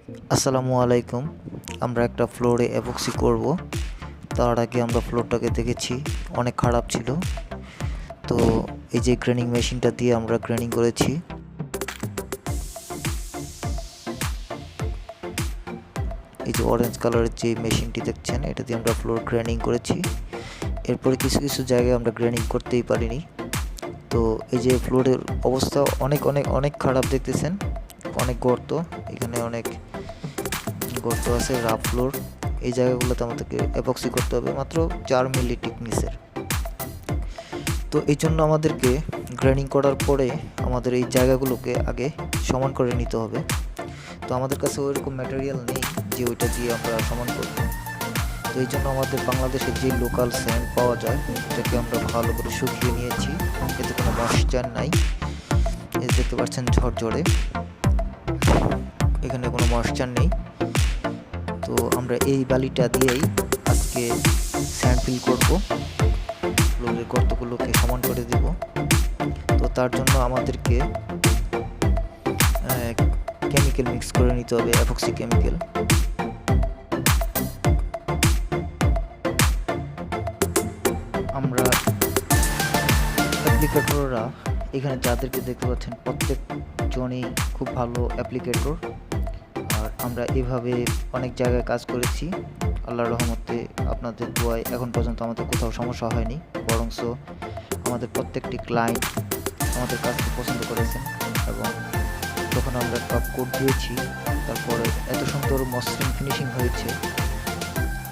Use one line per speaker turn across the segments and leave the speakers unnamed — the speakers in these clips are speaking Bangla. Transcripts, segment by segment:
আসসালামু আলাইকুম। আমরা একটা ফ্লোরে এপক্সি করব। তার আগে আমরা ফ্লোরটাকে দেখেছি, অনেক খারাপ ছিল। তো এই যে গ্রেনিং মেশিনটা দিয়ে আমরা গ্রেনিং করেছি। এই যে অরেঞ্জ কালারের যে মেশিনটি দেখছেন, এটা দিয়ে আমরা ফ্লোর গ্রেনিং করেছি। এরপরে কিছু কিছু জায়গায় আমরা গ্রেনিং করতেই পারিনি। তো এই যে ফ্লোরের অবস্থা অনেক অনেক অনেক খারাপ দেখতেছেন, অনেক গর্ত, এখানে অনেক গর্ত আছে, রাফ ফ্লোর। এই জায়গাগুলোতে আমাদেরকে এপক্সি করতে হবে মাত্র 4 মিলি টিকনিসের। তো এই জন্য আমাদেরকে গ্রাইন্ডিং করার পরে আমাদের এই জায়গাগুলোকে আগে সমান করে নিতে হবে। তো আমাদের কাছে ওইরকম ম্যাটেরিয়াল নেই যে ওইটা দিয়ে আমরা সমান করব। তো এই জন্য আমাদের বাংলাদেশের যে লোকাল স্যান্ড পাওয়া যায়, এটাকে আমরা ভালো করে শুকিয়ে নিয়েছি। এতে কোনো ময়েশ্চার নাই, এই দেখতে পাচ্ছেন ঝরঝরে, এখানে কোনো ময়েশ্চার নেই। তো আমরা এই বালিটা দিয়েই আজকে স্যান্ড ফিল করব, ফ্লোরের গর্তগুলোকে সমান করে দেব। তো তার জন্য আমাদেরকে কেমিক্যাল মিক্স করে নিতে হবে, এপক্সি কেমিক্যাল। আমরা অ্যাপ্লিকেটররা এখানে যাদেরকে দেখতে পাচ্ছেন প্রত্যেকজনই খুব ভালো অ্যাপ্লিকেটর। আর আমরা এভাবে অনেক জায়গায় কাজ করেছি, আল্লাহর রহমতে, আপনাদের দোয়ায় এখন পর্যন্ত আমাদের কোথাও সমস্যা হয়নি। বরংস আমাদের প্রত্যেকটি ক্লায়েন্ট আমাদের কাজকে পছন্দ করেছেন, এবং যখন আমরা টপ কোট দিয়েছি তারপরে এত সুন্দর মসৃণ ফিনিশিং হয়েছে,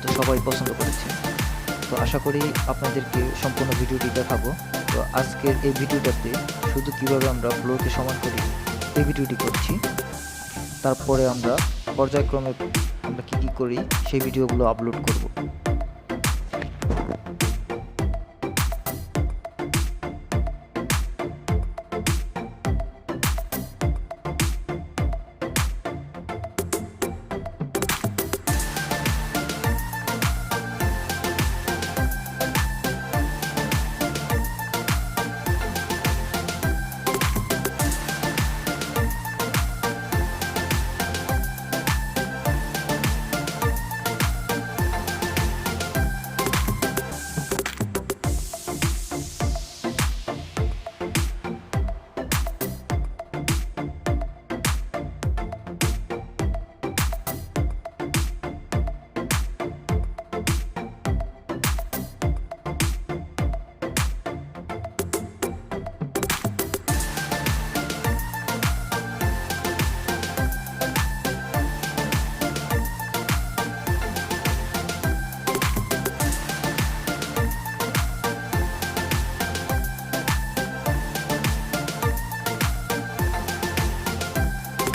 তো সবাই পছন্দ করেছে। তো আশা করি আপনাদেরকে সম্পূর্ণ ভিডিওটি দেখাবো। তো আজকের এই ভিডিওটাতে শুধু কিভাবে আমরা ফ্লোরকে সমান করি এই ভিডিওটি করছি। তারপরে আমরা পর্যায়ক্রমে আমরা কী কী করি সেই ভিডিওগুলো আপলোড করব।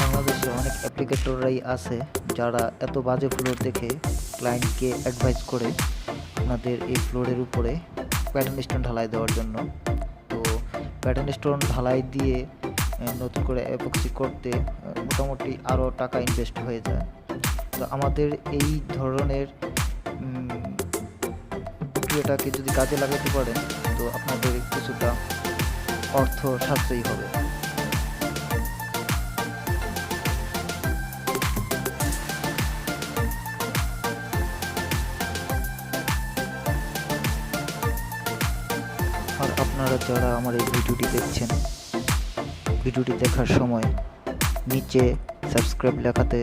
বাংলাদেশে অনেক অ্যাপ্লিকেটররাই আছে যারা এত বাজে ফ্লোর দেখে ক্লায়েন্টকে অ্যাডভাইস করে আপনাদের এই ফ্লোরের উপরে প্যাটার্ন স্টোন ঢালাই দেওয়ার জন্য। তো প্যাটার্ন স্টোন ঢালাই দিয়ে নতুন করে এপক্সি করতে মোটামুটি আরও টাকা ইনভেস্ট হয়ে যায়। তো আমাদের এই ধরনের প্রক্রিয়াটাকে যদি কাজে লাগাতে পারেন, তো আপনাদের কিছুটা অর্থ সাশ্রয়ী হবে। আর আপনারা যারা আমার এই ভিডিওটি দেখছেন, ভিডিওটি দেখার সময় নিচে সাবস্ক্রাইব লেখাতে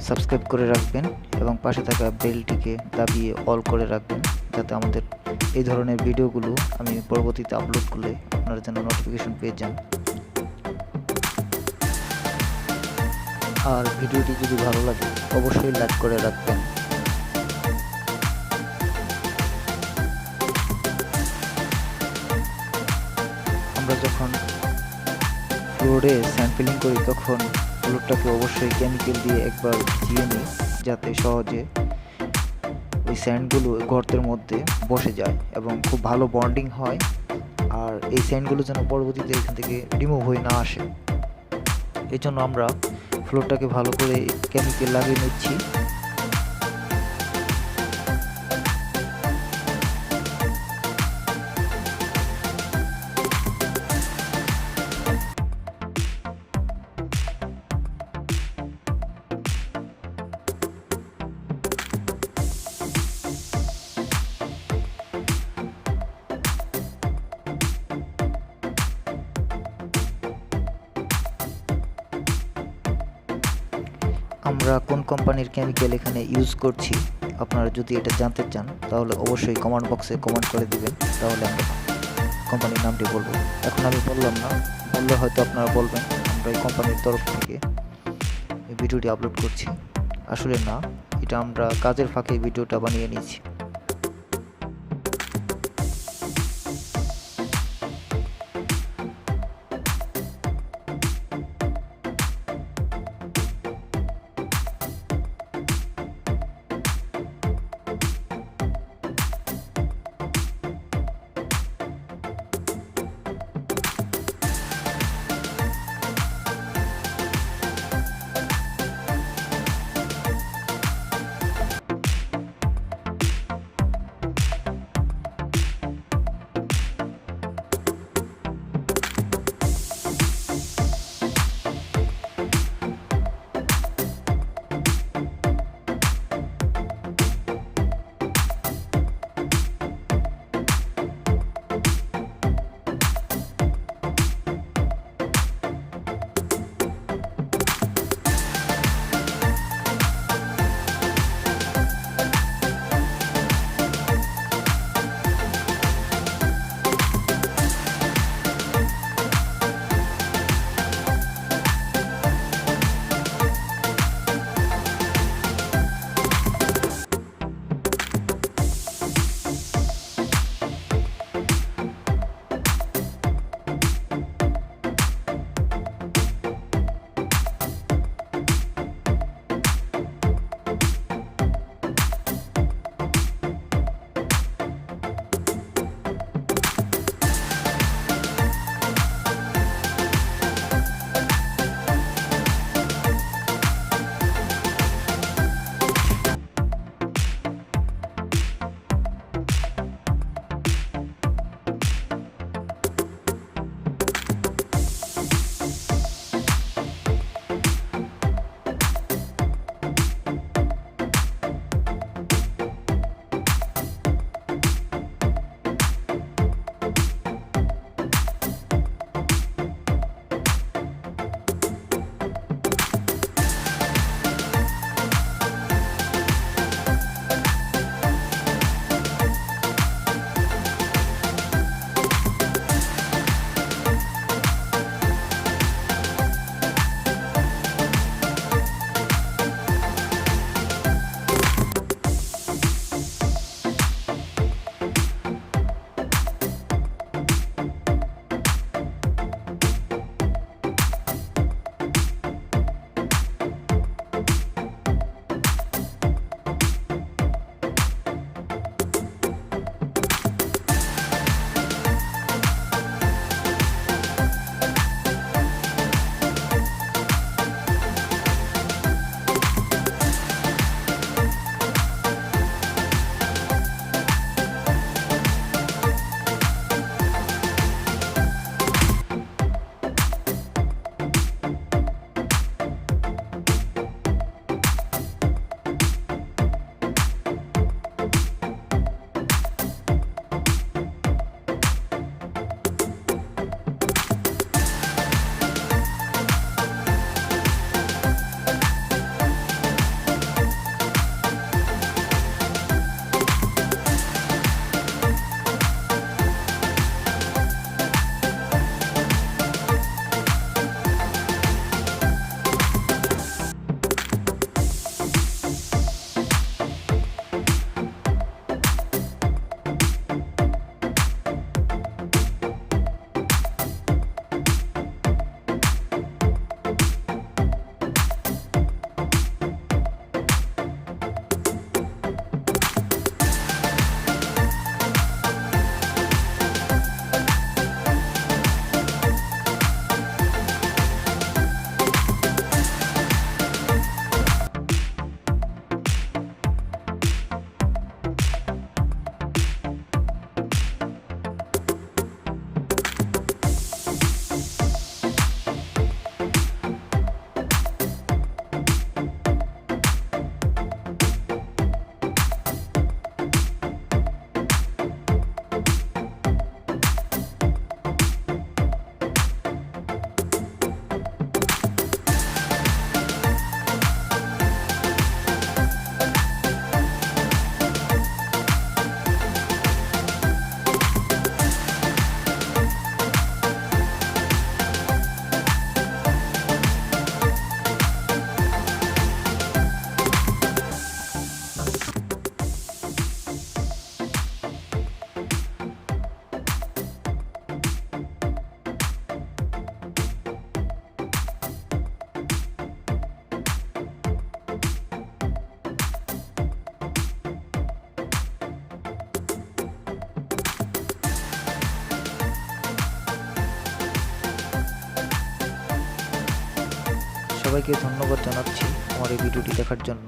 সাবস্ক্রাইব করে রাখবেন, এবং পাশে থাকা বেলটিকে দাবিয়ে অল করে রাখবেন, যাতে আমাদের এই ধরনের ভিডিওগুলো আমি পরবর্তীতে আপলোড করলে আপনারা যেন নোটিফিকেশন পেয়ে যান। আর ভিডিওটি যদি ভালো লাগে অবশ্যই লাইক করে রাখবেন। আমরা যখন ফ্লোরে স্যান্ড ফিলিং করি তখন ফ্লোরটাকে অবশ্যই কেমিক্যাল দিয়ে একবার ভিজিয়ে নিই, যাতে সহজে ওই স্যান্ডগুলো গর্তের মধ্যে বসে যায় এবং খুব ভালো বন্ডিং হয়। আর এই স্যান্ডগুলো যেন পরবর্তীতে এখান থেকে রিমুভ হয়ে না আসে, এই জন্য আমরা ফ্লোরটাকে ভালো করে কেমিক্যাল লাগিয়ে নিচ্ছি। আমরা কোন কোম্পানির কেমিক্যাল এখানে ইউজ করছি আপনারা যদি এটা জানতে চান তাহলে অবশ্যই কমেন্ট বক্সে কমেন্ট করে দিবেন, তাহলে আমরা কোম্পানির নামটি বলবো। এখন আমি বললাম না, বললে হয়তো আপনারা বলবেন আমরা এই কোম্পানির তরফ থেকে এই ভিডিওটি আপলোড করছি। আসলে না, এটা আমরা কাজের ফাঁকে ভিডিওটা বানিয়ে নিয়েছি। সবাইকে ধন্যবাদ জানাচ্ছি আমার এই ভিডিওটি দেখার জন্য।